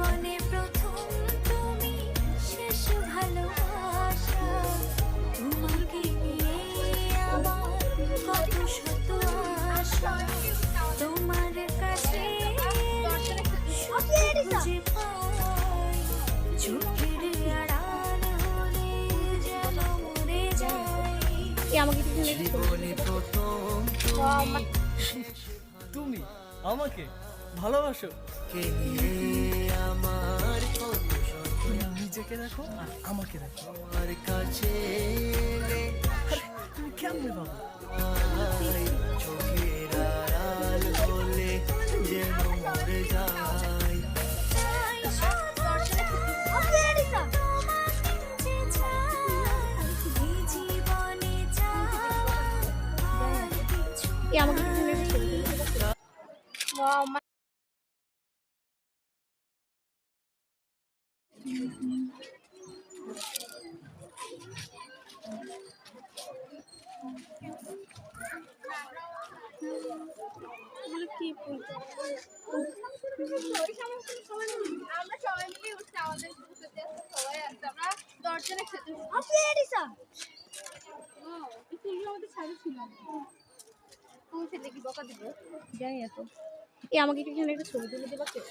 জীবনে প্রথম তুমি শেষ ভালোবাসা তোমাকে নিয়ে আমার কত শত আশা তোমার কাছে খুঁজে পাই চোখের আড়াল হলে যেন মরে যাই আমাকে জীবনে প্রথম তুমি আমাকে ভালোবাসো? কে নিয়ে আমার কত তুমি নিজেকে দেখো আর আমাকে দেখো। তোমার কাছে এলে তুমি কেমনে বাবা? চোখের আড়াল হলে যেন মরে যায়। আমরা সবাই মিলে উঠছি, আমাদের গ্রুপে সবাই আছে, আমরা 10 জন একসাথে উঠছি। এই ফুলগুলো আমাদের ছাড়ে ছিল না। ফুল থেকে কি বকা দিবে? জানি না তো আমাকে একটু একটা ছবি তুলে দেবা কেউ?